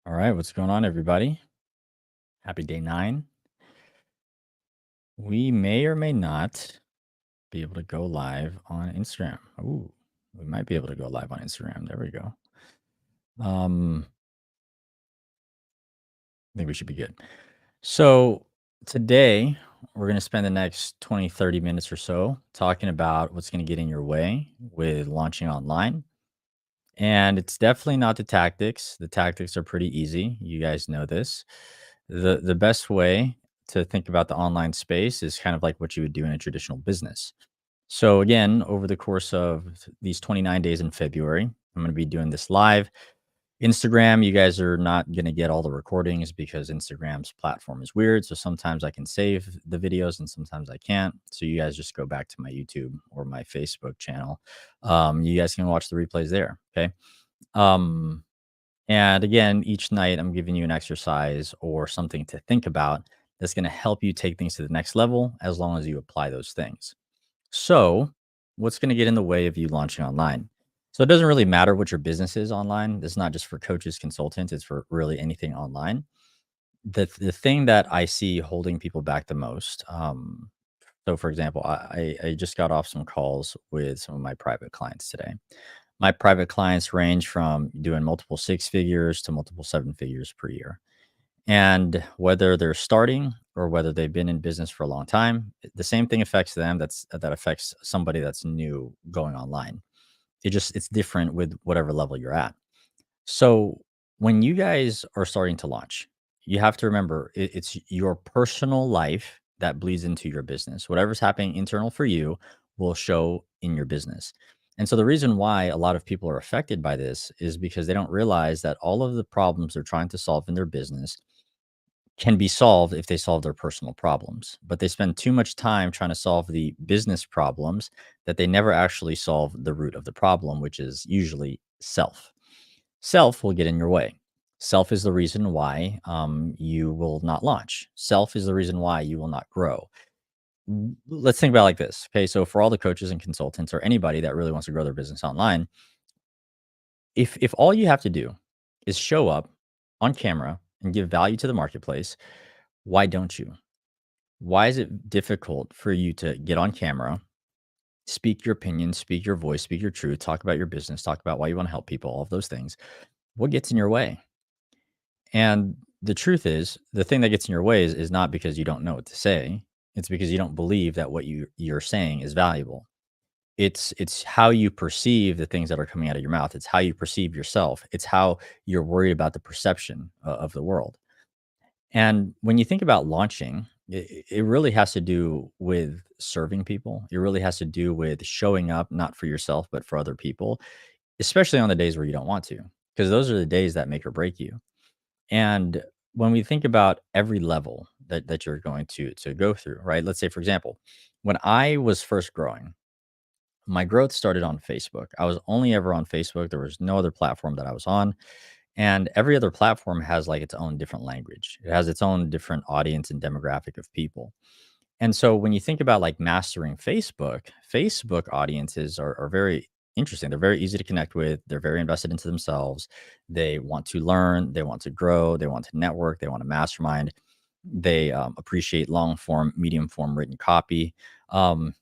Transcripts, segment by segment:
All right, what's going on, everybody? Happy day 9. We may or may not be able to go live on Instagram. Ooh, we might be able to go live on Instagram. There we go. I think we should be good. So, today we're going to spend the next 20, 30 minutes or so talking about what's going to get in your way with launching online. And it's definitely not the tactics. The tactics are pretty easy. You guys know this. The best way to think about the online space is kind of like what you would do in a traditional business. So again, over the course of these 29 days in February, I'm going to be doing this live. Instagram, you guys are not going to get all the recordings because Instagram's platform is weird. So sometimes I can save the videos and sometimes I can't. So you guys just go back to my YouTube or my Facebook channel. You guys can watch the replays there. Okay. Um, and again, each night I'm giving you an exercise or something to think about that's going to help you take things to the next level as long as you apply those things. So, what's going to get in the way of you launching online? So, it doesn't really matter what your business is online. It's not just for coaches, consultants, it's for really anything online. The thing that I see holding people back the most. So, for example, I just got off some calls with some of my private clients today. My private clients range from doing multiple six figures to multiple seven figures per year. And whether they're starting or whether they've been in business for a long time, the same thing affects them that affects somebody that's new going online. It's different with whatever level you're at. So when you guys are starting to launch, you have to remember it's your personal life that bleeds into your business. Whatever's happening internal for you will show in your business. And so the reason why a lot of people are affected by this is because they don't realize that all of the problems they're trying to solve in their business can be solved if they solve their personal problems. But they spend too much time trying to solve the business problems that they never actually solve the root of the problem, which is usually self. Self will get in your way. Self is the reason why you will not launch. Self is the reason why you will not grow. Let's think about it like this. Okay. So, for all the coaches and consultants or anybody that really wants to grow their business online, if all you have to do is show up on camera and give value to the marketplace, why don't you? Why is it difficult for you to get on camera, speak your opinion, speak your voice, speak your truth, talk about your business, talk about why you want to help people, all of those things? What gets in your way? And the truth is, the thing that gets in your way is not because you don't know what to say. It's because you don't believe that what you're saying is valuable. It's how you perceive the things that are coming out of your mouth. It's how you perceive yourself. It's how you're worried about the perception of the world. And when you think about launching, it really has to do with serving people. It really has to do with showing up, not for yourself, but for other people, especially on the days where you don't want to, because those are the days that make or break you. And when we think about every level that you're going to go through, right? Let's say, for example, when I was first growing, my growth started on Facebook. I was only ever on Facebook. There was no other platform that I was on. And every other platform has like its own different language. It has its own different audience and demographic of people. And so when you think about like mastering Facebook, Facebook audiences are very interesting. They're very easy to connect with. They're very invested into themselves. They want to learn, they want to grow, they want to network, they want to mastermind. They appreciate long form, medium form written copy. Um,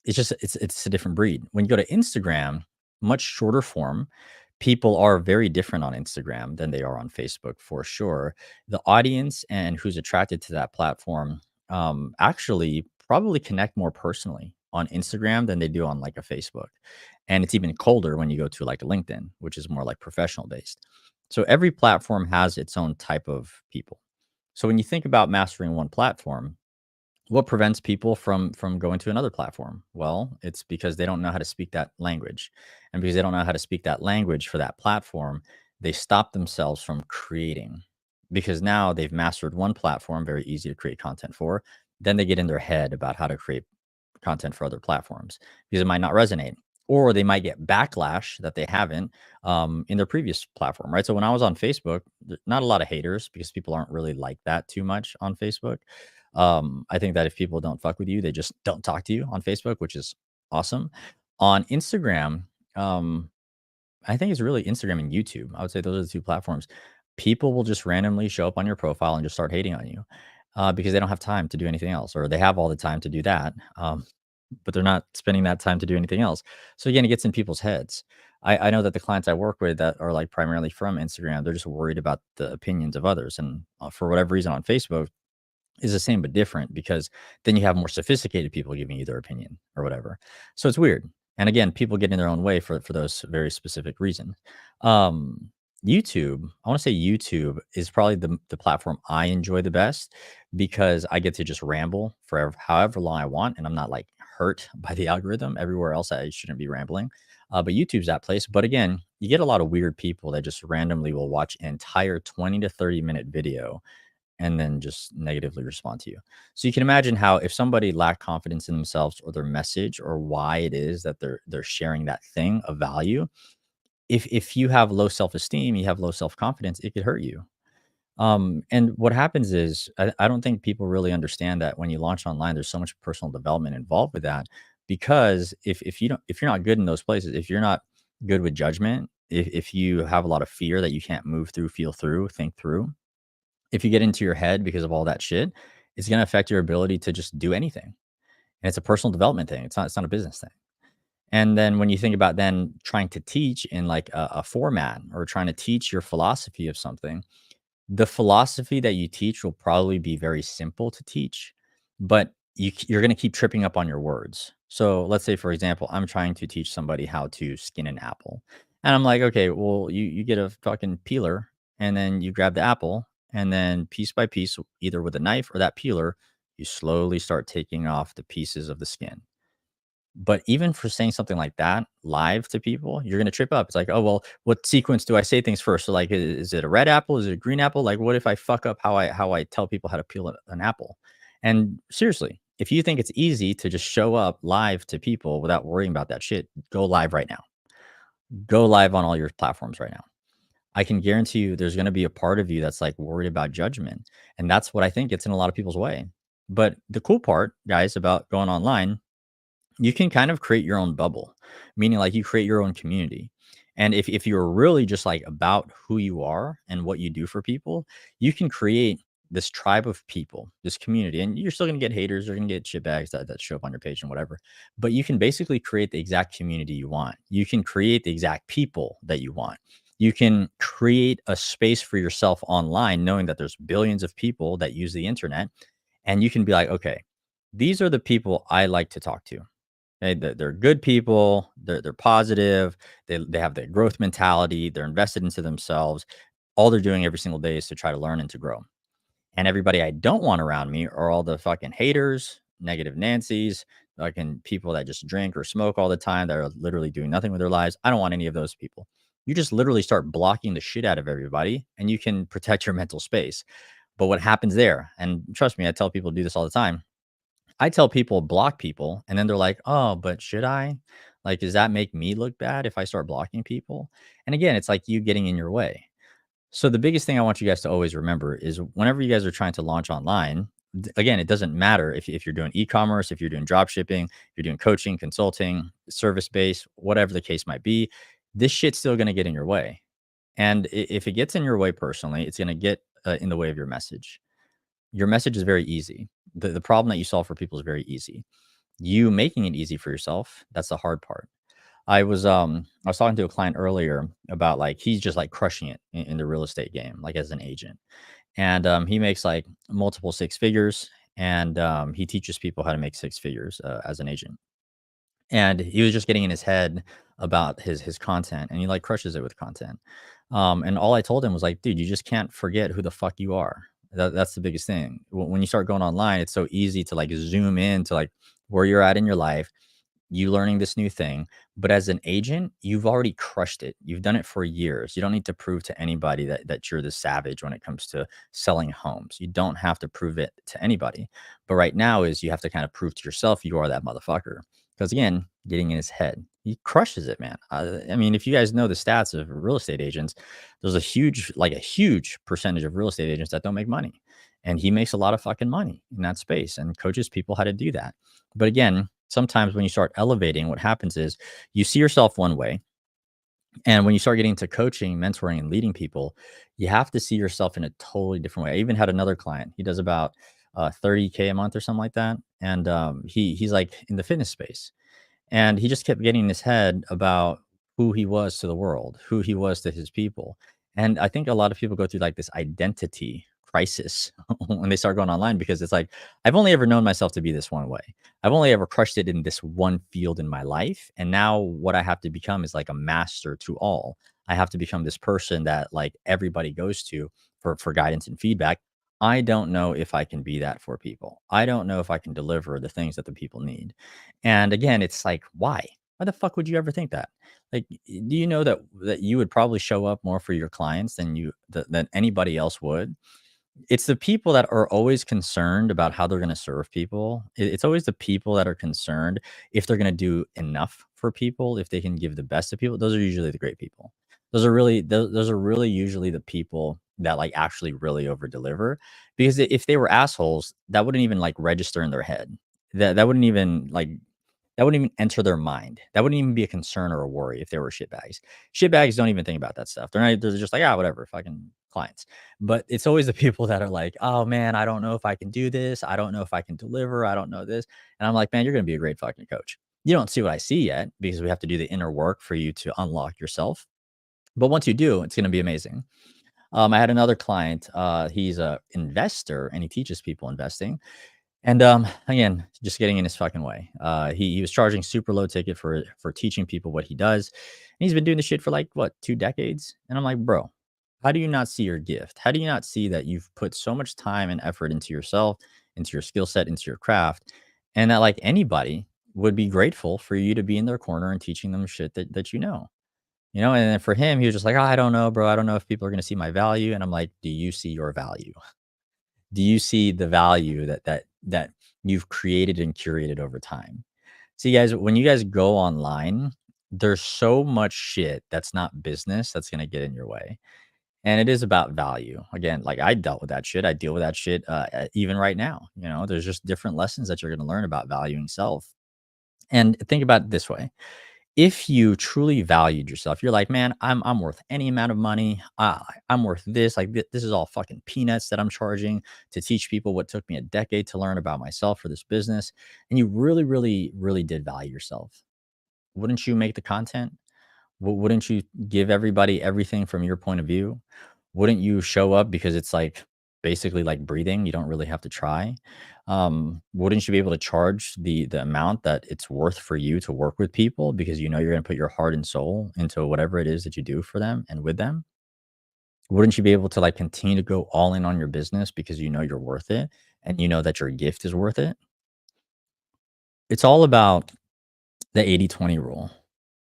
it's a different breed. When you go to Instagram, much shorter form, people are very different on Instagram than they are on Facebook for sure. The audience and who's attracted to that platform actually probably connect more personally on Instagram than they do on like a Facebook. And it's even colder when you go to like a LinkedIn, which is more like professional based. So every platform has its own type of people. So when you think about mastering one platform, what prevents people from going to another platform? Well, it's because they don't know how to speak that language. And because they don't know how to speak that language for that platform, they stop themselves from creating. Because now they've mastered one platform, very easy to create content for. Then they get in their head about how to create content for other platforms because it might not resonate. Or they might get backlash that they haven't in their previous platform, right? So when I was on Facebook, not a lot of haters because people aren't really like that too much on Facebook. I think that if people don't fuck with you, they just don't talk to you on Facebook, which is awesome. On Instagram, I think it's really Instagram and YouTube. I would say those are the two platforms. people will just randomly show up on your profile and just start hating on you because they don't have time to do anything else, or they have all the time to do that, but they're not spending that time to do anything else. So again, it gets in people's heads. I know that the clients I work with that are like primarily from Instagram, they're just worried about the opinions of others. And for whatever reason on Facebook, is the same but different because then you have more sophisticated people giving you their opinion or whatever. So it's weird. And again, people get in their own way for those very specific reasons. Um, YouTube, I want to say YouTube is probably the platform I enjoy the best because I get to just ramble for however long I want, and I'm not like hurt by the algorithm. Everywhere else, I shouldn't be rambling. But YouTube's that place. But again, you get a lot of weird people that just randomly will watch an entire 20 to 30-minute video and then just negatively respond to you. So you can imagine how if somebody lacked confidence in themselves or their message or why it is that they're sharing that thing of value, if you have low self-esteem, you have low self-confidence, it could hurt you. And what happens is I don't think people really understand that when you launch online, there's so much personal development involved with that. Because if you're not good in those places, if you're not good with judgment, if you have a lot of fear that you can't move through, feel through, think through, if you get into your head because of all that shit, it's gonna affect your ability to just do anything. And it's a personal development thing. It's not a business thing. And then when you think about then trying to teach in like a format or trying to teach your philosophy of something, the philosophy that you teach will probably be very simple to teach, but you're gonna keep tripping up on your words. So let's say, for example, I'm trying to teach somebody how to skin an apple. And I'm like, okay, well, you get a fucking peeler and then you grab the apple and then piece by piece, either with a knife or that peeler, you slowly start taking off the pieces of the skin. But even for saying something like that live to people, you're gonna trip up. It's like, "Oh, well, what sequence do I say things first?" So, like, is it a red apple? Is it a green apple? Like, what if I fuck up how I tell people how to peel an apple? And seriously, if you think it's easy to just show up live to people without worrying about that shit, go live right now. Go live on all your platforms right now. I can guarantee you there's gonna be a part of you that's, like, worried about judgment, and that's what I think gets in a lot of people's way. But the cool part, guys, about going online, you can kind of create your own bubble, meaning like you create your own community. And if you're really just like about who you are and what you do for people, you can create this tribe of people, this community. And you're still gonna get haters, you're gonna get shitbags that show up on your page and whatever. But you can basically create the exact community you want. You can create the exact people that you want. You can create a space for yourself online, knowing that there's billions of people that use the internet. And you can be like, okay, these are the people I like to talk to. They're good people. They're positive. They have the growth mentality. They're invested into themselves. All they're doing every single day is to try to learn and to grow. And everybody I don't want around me are all the fucking haters, negative Nancy's, fucking people that just drink or smoke all the time that are literally doing nothing with their lives. I don't want any of those people. You just literally start blocking the shit out of everybody and you can protect your mental space. But what happens there, and trust me, I tell people to do this all the time. I tell people block people, and then they're like, "Oh, but should I? Like, does that make me look bad if I start blocking people?" And again, it's like you getting in your way. So the biggest thing I want you guys to always remember is whenever you guys are trying to launch online, again, it doesn't matter if you're doing e-commerce, if you're doing drop shipping, if you're doing coaching, consulting, service based, whatever the case might be, this shit's still going to get in your way. And if it gets in your way personally, it's going to get in the way of your message. Your message is very easy. The problem that you solve for people is very easy. You making it easy for yourself, that's the hard part. I was talking to a client earlier about like he's just like crushing it in the real estate game, like as an agent. And he makes like multiple six figures and he teaches people how to make six figures as an agent. And he was just getting in his head about his content and he like crushes it with content. And all I told him was like, dude, you just can't forget who the fuck you are. That's the biggest thing. When you start going online, it's so easy to like zoom in to like where you're at in your life, you learning this new thing. But as an agent, you've already crushed it. You've done it for years. You don't need to prove to anybody that you're the savage when it comes to selling homes. You don't have to prove it to anybody. But right now is you have to kind of prove to yourself you are that motherfucker. Because again, getting in his head, he crushes it, man. I mean, if you guys know the stats of real estate agents, there's a huge percentage of real estate agents that don't make money. And he makes a lot of fucking money in that space and coaches people how to do that. But again, sometimes when you start elevating, what happens is you see yourself one way, And when you start getting into coaching, mentoring, and leading people, you have to see yourself in a totally different way. I even had another client. He does about 30K a month or something like that, and he's like in the fitness space, and he just kept getting in his head about who he was to the world, who he was to his people. And I think a lot of people go through like this identity crisis when they start going online because it's like, I've only ever known myself to be this one way. I've only ever crushed it in this one field in my life. And now what I have to become is like a master to all. I have to become this person that like everybody goes to for guidance and feedback. I don't know if I can be that for people. I don't know if I can deliver the things that the people need. And again, it's like, why? Why the fuck would you ever think that? Like, do you know that you would probably show up more for your clients than anybody else would? It's the people that are always concerned about how they're gonna serve people. It's always the people that are concerned if they're gonna do enough for people, if they can give the best to people. Those are usually the great people. Those are really usually the people that, like, actually really over deliver, because if they were assholes, that wouldn't even, like, register in their head. That wouldn't even, like that wouldn't even enter their mind. That wouldn't even be a concern or a worry if they were shitbags. Shitbags don't even think about that stuff. They're just like, "Ah, whatever, fucking clients." But it's always the people that are like, "Oh, man, I don't know if I can do this. I don't know if I can deliver. I don't know this." And I'm like, "Man, you're gonna be a great fucking coach." You don't see what I see yet because we have to do the inner work for you to unlock yourself. But once you do, it's gonna be amazing. I had another client, he's a investor and he teaches people investing. And, again, just getting in his fucking way. He was charging super low ticket for teaching people what he does, and he's been doing this shit for, like, what, 2 decades? And I'm like, "Bro, how do you not see your gift? How do you not see that you've put so much time and effort into yourself, into your skill set, into your craft, and that, like, anybody would be grateful for you to be in their corner and teaching them shit that you know?" You know? And then for him, he was just like, "Oh, I don't know, bro. I don't know if people are gonna see my value." And I'm like, "Do you see your value? Do you see the value that you've created and curated over time?" See, guys, when you guys go online, there's so much shit that's not business that's gonna get in your way, and it is about value. Again, like, I dealt with that shit, I deal with that shit, even right now, you know? There's just different lessons that you're gonna learn about valuing self, and think about it this way: if you truly valued yourself, you're like, "Man, I'm worth any amount of money. I'm worth this. Like, this is all fucking peanuts that I'm charging to teach people what took me a decade to learn about myself for this business." And you really, really, really did value yourself. Wouldn't you make the content? Wouldn't you give everybody everything from your point of view? Wouldn't you show up because it's like basically like breathing? You don't really have to try. Wouldn't you be able to charge the amount that it's worth for you to work with people because you know you're going to put your heart and soul into whatever it is that you do for them and with them? Wouldn't you be able to like continue to go all in on your business because you know you're worth it and you know that your gift is worth it? It's all about the 80/20 rule.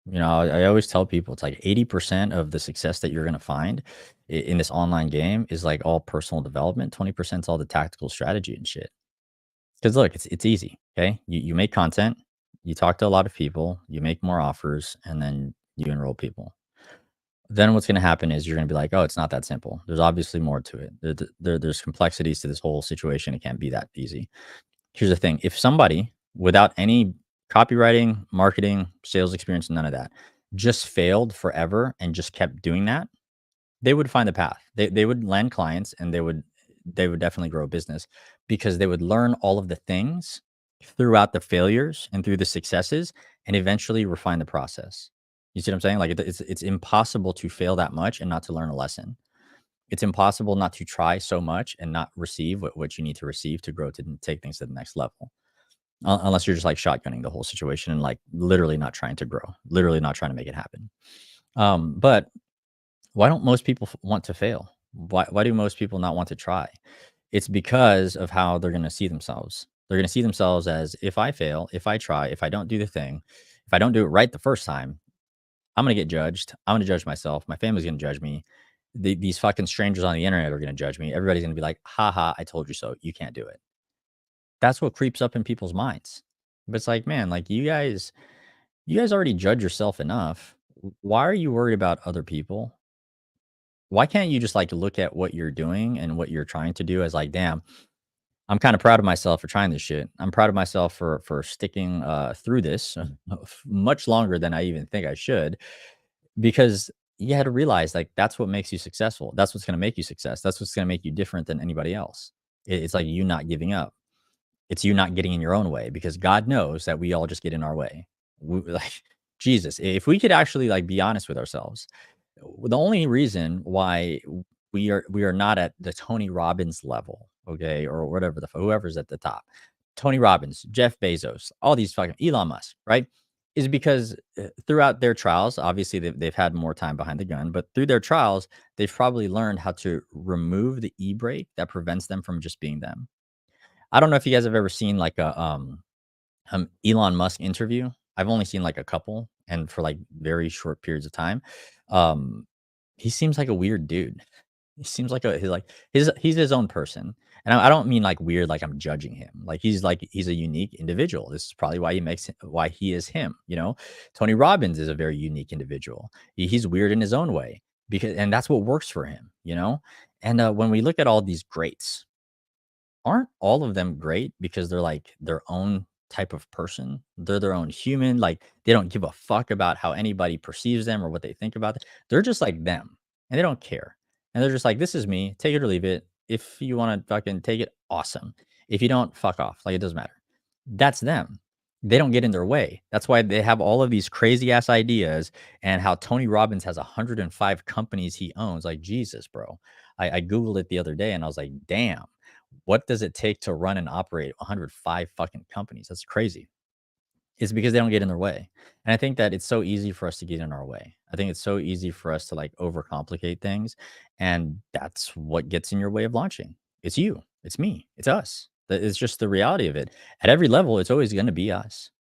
You know, I always tell people it's like 80% of the success that you're going to find in this online game is like all personal development. 20% is all the tactical strategy and shit. Because look, it's easy. Okay. You make content, you talk to a lot of people, you make more offers, and then you enroll people. Then what's going to happen is you're going to be like, oh, it's not that simple. There's obviously more to it. There's complexities to this whole situation. It can't be that easy. Here's the thing: if somebody without any copywriting, marketing, sales experience, none of that, just failed forever and just kept doing that, they would find the path. They would land clients and they would definitely grow a business because they would learn all of the things throughout the failures and through the successes and eventually refine the process. You see what I'm saying? Like it's impossible to fail that much and not to learn a lesson. It's impossible not to try so much and not receive what you need to receive to grow to take things to the next level. Unless you're just like shotgunning the whole situation and like literally not trying to grow, literally not trying to make it happen. But why don't most people want to fail? Why do most people not want to try? It's because of how they're going to see themselves. They're going to see themselves as, if I fail, if I try, if I don't do the thing, if I don't do it right the first time, I'm gonna get judged. I'm gonna judge myself. My family's gonna judge me. These fucking strangers on the internet are gonna judge me. Everybody's gonna be like, "Ha ha, I told you so. You can't do it." That's what creeps up in people's minds. But it's like, man, like you guys already judge yourself enough. Why are you worried about other people? Why can't you just like look at what you're doing and what you're trying to do as like, damn, I'm kind of proud of myself for trying this shit. I'm proud of myself for sticking through this much longer than I even think I should. because you had to realize, like, that's what makes you successful. That's what's gonna make you success. That's what's gonna make you different than anybody else. It's like you not giving up. It's you not getting in your own way because God knows that we all just get in our way. Like, Jesus, if we could actually, like, be honest with ourselves, the only reason why we are not at the Tony Robbins level, okay, or whatever whoever's at the top, Tony Robbins, Jeff Bezos, all these fucking Elon Musk, right? Is because throughout their trials, obviously they've had more time behind the gun, but through their trials, they've probably learned how to remove the e brake that prevents them from just being them. I don't know if you guys have ever seen like a Elon Musk interview. I've only seen like a couple, and for like very short periods of time. Um, he seems like a weird dude. He seems like he's his own person, and I don't mean like weird, like I'm judging him. Like he's a unique individual. This is probably why he is him. Tony Robbins is a very unique individual. He's weird in his own way and that's what works for him. And when we look at all these greats, aren't all of them great because they're like their own type of person? They're their own human. Like they don't give a fuck about how anybody perceives them or what they think about them. They're just like them and they don't care. And they're just like, this is me. Take it or leave it. If you want to fucking take it, awesome. If you don't, fuck off. Like it doesn't matter. That's them. They don't get in their way. That's why they have all of these crazy ass ideas and how Tony Robbins has 105 companies he owns. Like, Jesus, bro. I Googled it the other day and I was like, damn, what does it take to run and operate 105 fucking companies? That's crazy. It's because they don't get in their way. And I think that it's so easy for us to get in our way. I think it's so easy for us to like overcomplicate things. And that's what gets in your way of launching. It's you, it's me, it's us. It's just the reality of it. At every level, it's always going to be us.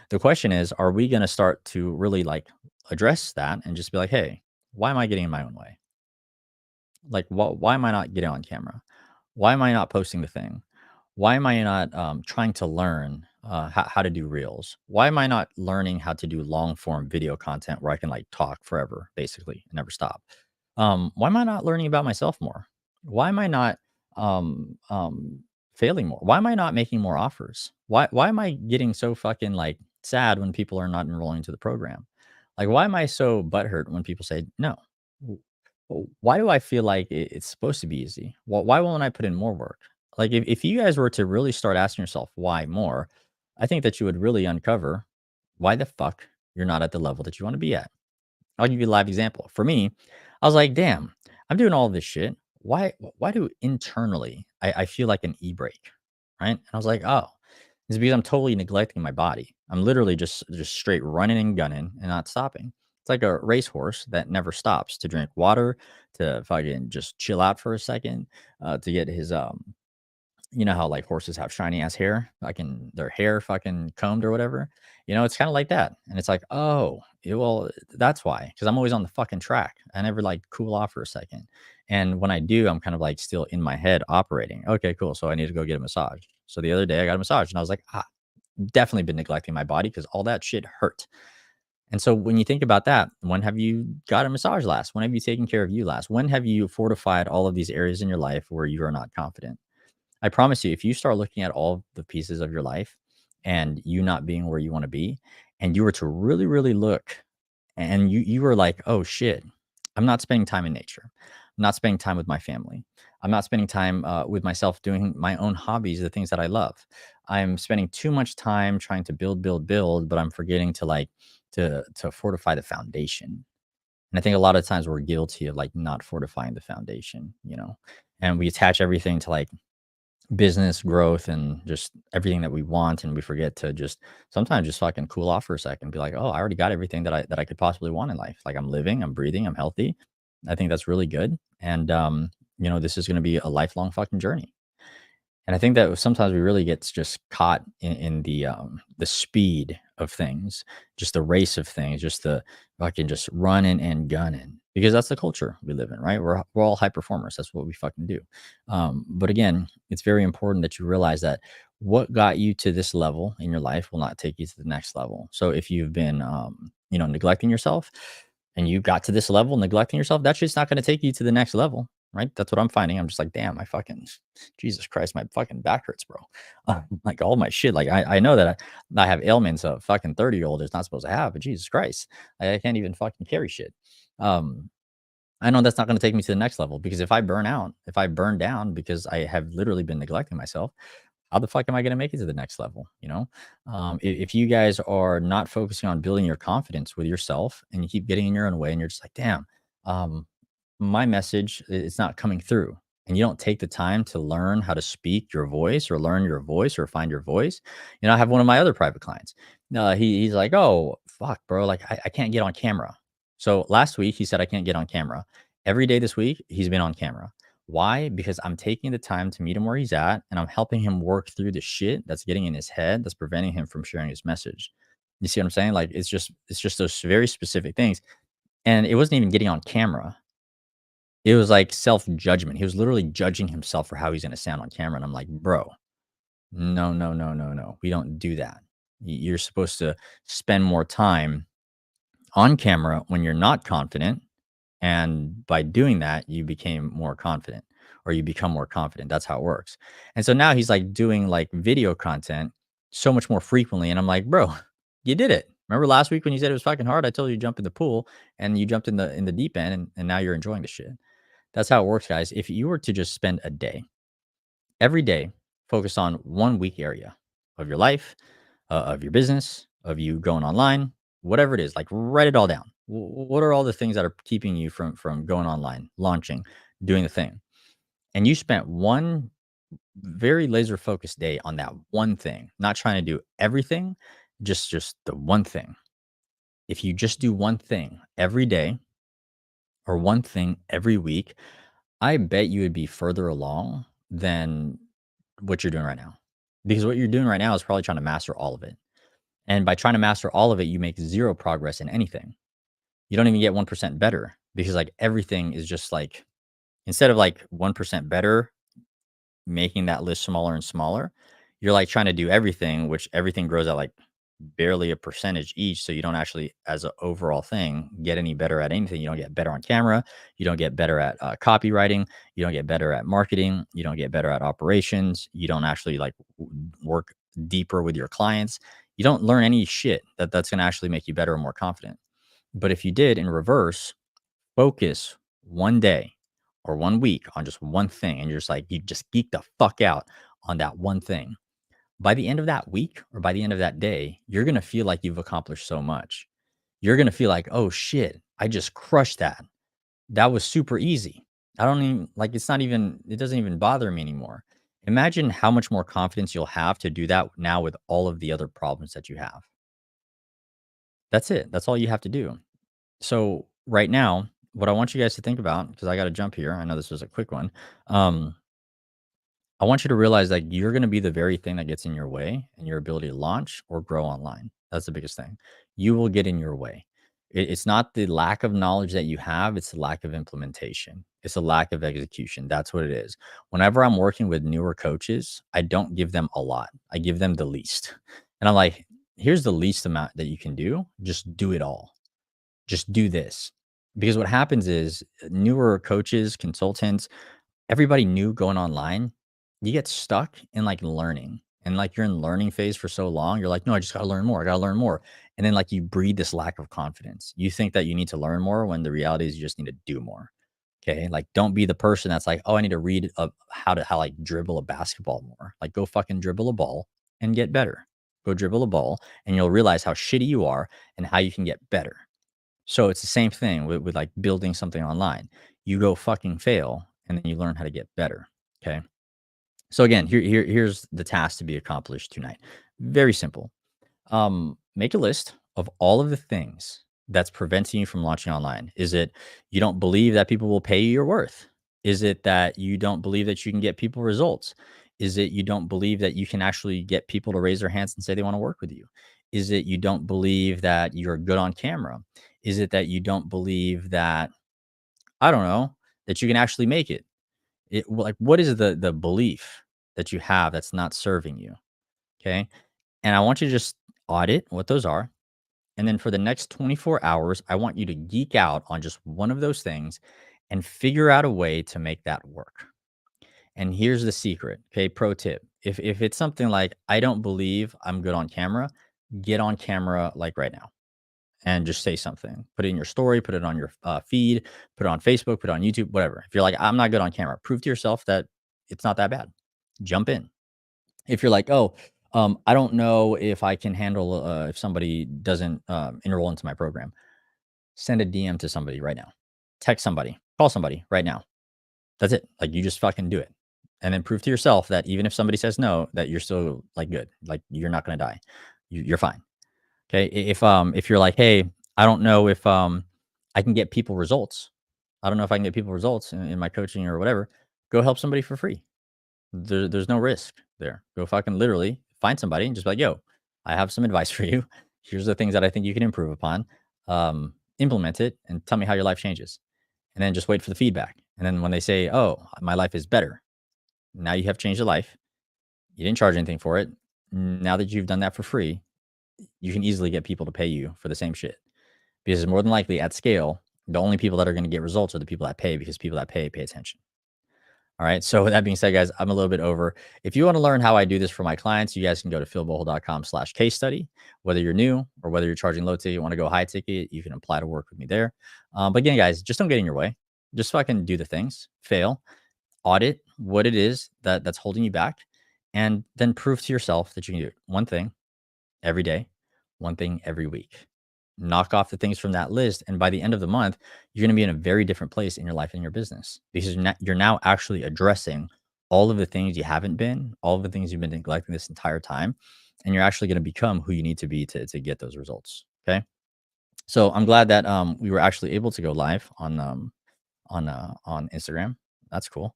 The question is, are we going to start to really like address that and just be like, hey, why am I getting in my own way? Like, why am I not getting on camera? Why am I not posting the thing? Why am I not trying to learn how to do reels? Why am I not learning how to do long form video content where I can like talk forever, basically, and never stop? Why am I not learning about myself more? Why am I not um, um, failing more? Why am I not making more offers? Why am I getting so fucking like sad when people are not enrolling to the program? Like, why am I so butthurt when people say no? Why do I feel like it's supposed to be easy? Why won't I put in more work? Like, if you guys were to really start asking yourself why more, I think that you would really uncover why the fuck you're not at the level that you want to be at. I'll give you a live example. For me, I was like, damn, I'm doing all this shit. Why do internally I feel like an e-brake? Right. And I was like, oh, it's because I'm totally neglecting my body. I'm literally just straight running and gunning and not stopping. It's like a racehorse that never stops to drink water, to fucking just chill out for a second, to get his you know how like horses have shiny ass hair, fucking their hair fucking combed or whatever. It's kind of like that. And it's like, oh, well, that's why. Because I'm always on the fucking track. I never like cool off for a second. And when I do, I'm kind of like still in my head operating. Okay, cool. So I need to go get a massage. So the other day I got a massage and I was like, definitely been neglecting my body because all that shit hurt. And so when you think about that, when have you got a massage last? When have you taken care of you last? When have you fortified all of these areas in your life where you are not confident? I promise you, if you start looking at all the pieces of your life and you not being where you want to be, and you were to really, really look and you were like, oh shit, I'm not spending time in nature. I'm not spending time with my family. I'm not spending time with myself doing my own hobbies, the things that I love. I'm spending too much time trying to build, but I'm forgetting to like to fortify the foundation. And I think a lot of times we're guilty of like not fortifying the foundation. And we attach everything to like business growth and just everything that we want, and we forget to just sometimes just fucking cool off for a second, be like, oh, I already got everything that I could possibly want in life. Like I'm living, I'm breathing, I'm healthy. I think that's really good. And this is going to be a lifelong fucking journey. And I think that sometimes we really get just caught in the speed of things, just the race of things, just the fucking just running and gunning, because that's the culture we live in, right? We're all high performers. That's what we fucking do. But again, it's very important that you realize that what got you to this level in your life will not take you to the next level. So if you've been, neglecting yourself, and you got to this level neglecting yourself, that's just not going to take you to the next level. right? That's what I'm finding. I'm just like, damn, my fucking Jesus Christ, my fucking back hurts, bro. Like all my shit. Like I know that I have ailments a fucking 30-year-old is not supposed to have, but Jesus Christ, I can't even fucking carry shit. Um, I know that's not going to take me to the next level because if I burn out, if I burn down because I have literally been neglecting myself, how the fuck am I going to make it to the next level? You know, if you guys are not focusing on building your confidence with yourself and you keep getting in your own way and you're just like, damn, um, my message is not coming through. And you don't take the time to learn how to speak your voice or learn your voice or find your voice. You know, I have one of my other private clients. He's like, oh, fuck, bro. Like, I can't get on camera. So last week, he said, I can't get on camera. Every day this week, he's been on camera. Why? Because I'm taking the time to meet him where he's at and I'm helping him work through the shit that's getting in his head that's preventing him from sharing his message. You see what I'm saying? Like it's just those very specific things. And it wasn't even getting on camera. It was like self-judgment. He was literally judging himself for how he's gonna sound on camera, and I'm like, "Bro, no, no, no, no, no. We don't do that. You're supposed to spend more time on camera when you're not confident, and by doing that, you became more confident or you become more confident. That's how it works." And so now he's like doing like video content so much more frequently, and I'm like, "Bro, you did it. Remember last week when you said it was fucking hard? I told you to jump in the pool, and you jumped in the deep end, and now you're enjoying the shit." That's how it works, guys. If you were to just spend a day, every day, focus on one weak area of your life, of your business, of you going online, whatever it is, like write it all down. What are all the things that are keeping you from going online, launching, doing the thing? And you spent one very laser focused day on that one thing, not trying to do everything, just the one thing. If you just do one thing every day or one thing every week, I bet you would be further along than what you're doing right now. Because what you're doing right now is probably trying to master all of it. And by trying to master all of it, you make zero progress in anything. You don't even get 1% better because like everything is just like instead of like 1% better, making that list smaller and smaller, you're like trying to do everything, which everything grows at like barely a percentage each. So you don't actually, as an overall thing, get any better at anything. You don't get better on camera. You don't get better at copywriting. You don't get better at marketing. You don't get better at operations. You don't actually like work deeper with your clients. You don't learn any shit that's going to actually make you better or more confident. But if you did in reverse, focus one day or one week on just one thing, and you're just like, you just geek the fuck out on that one thing. By the end of that week or by the end of that day, you're going to feel like you've accomplished so much. You're going to feel like, oh shit, I just crushed that. That was super easy. I don't even like it's not even, it doesn't even bother me anymore. Imagine how much more confidence you'll have to do that now with all of the other problems that you have. That's it. That's all you have to do. So right now, what I want you guys to think about, because I got to jump here. I know this was a quick one. Um, I want you to realize that you're going to be the very thing that gets in your way in your ability to launch or grow online. That's the biggest thing. You will get in your way. It's not the lack of knowledge that you have, it's the lack of implementation. It's a lack of execution. That's what it is. Whenever I'm working with newer coaches, I don't give them a lot, I give them the least. And I'm like, here's the least amount that you can do. Just do it all, just do this. Because what happens is newer coaches, consultants, everybody new going online, you get stuck in like learning. And like you're in learning phase for so long, you're like, no, I just gotta learn more. I gotta learn more. And then like you breed this lack of confidence. You think that you need to learn more when the reality is you just need to do more. Okay. Like don't be the person that's like, oh, I need to read how like dribble a basketball more. Like go fucking dribble a ball and get better. Go dribble a ball and you'll realize how shitty you are and how you can get better. So it's the same thing with like building something online. You go fucking fail and then you learn how to get better. Okay. So again, here's the task to be accomplished tonight. Very simple. Make a list of all of the things that's preventing you from launching online. Is it you don't believe that people will pay you your worth? Is it that you don't believe that you can get people results? Is it you don't believe that you can actually get people to raise their hands and say they want to work with you? Is it you don't believe that you're good on camera? Is it that you don't believe that I don't know that you can actually make it? Like what is the belief that you have that's not serving you? Okay, and I want you to just audit what those are. And then for the next 24 hours, I want you to geek out on just one of those things and figure out a way to make that work. And here's the secret. Okay. Pro tip. If it's something like, I don't believe I'm good on camera, get on camera like right now and just say something. Put it in your story, put it on your feed, put it on Facebook, put it on YouTube, whatever. If you're like, I'm not good on camera, prove to yourself that it's not that bad. Jump in. If you're like, oh, I don't know if I can handle if somebody doesn't enroll into my program, send a DM to somebody right now. Text somebody, call somebody right now. That's it. Like, you just fucking do it. And then prove to yourself that even if somebody says no, that you're still like good. Like, you're not gonna die. You're fine. Okay. If you're like, hey, I don't know if I can get people results. I don't know if I can get people results in my coaching or whatever. Go help somebody for free. There's no risk there. Go fucking literally find somebody and just be like, yo, I have some advice for you. Here's the things that I think you can improve upon. Implement it and tell me how your life changes. And then just wait for the feedback. And then when they say, oh, my life is better, now you have changed your life. You didn't charge anything for it. Now that you've done that for free, you can easily get people to pay you for the same shit. Because more than likely at scale, the only people that are going to get results are the people that pay, because people that pay attention. All right. So with that being said, guys, I'm a little bit over. If you want to learn how I do this for my clients, you guys can go to philbohol.com/case study. Whether you're new or whether you're charging low ticket, you want to go high ticket, you can apply to work with me there. But again, guys, just don't get in your way. Just fucking do the things, fail, audit what it is that's holding you back, and then prove to yourself that you can do it. One thing every day, one thing every week. Knock off the things from that list. And by the end of the month, you're going to be in a very different place in your life and your business, because you're now actually addressing all of the things you haven't been, all of the things you've been neglecting this entire time. And you're actually going to become who you need to be to get those results. Okay. So I'm glad that we were actually able to go live on Instagram. That's cool.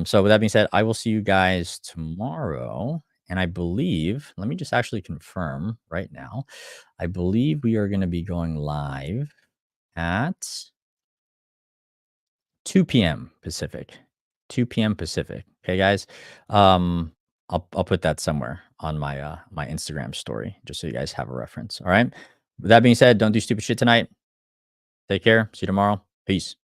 So with that being said, I will see you guys tomorrow. And I believe, let me just actually confirm right now. I believe we are going to be going live at 2 p.m. Pacific. 2 p.m. Pacific. Okay, guys. I'll put that somewhere on my Instagram story, just so you guys have a reference. All right. With that being said, don't do stupid shit tonight. Take care. See you tomorrow. Peace.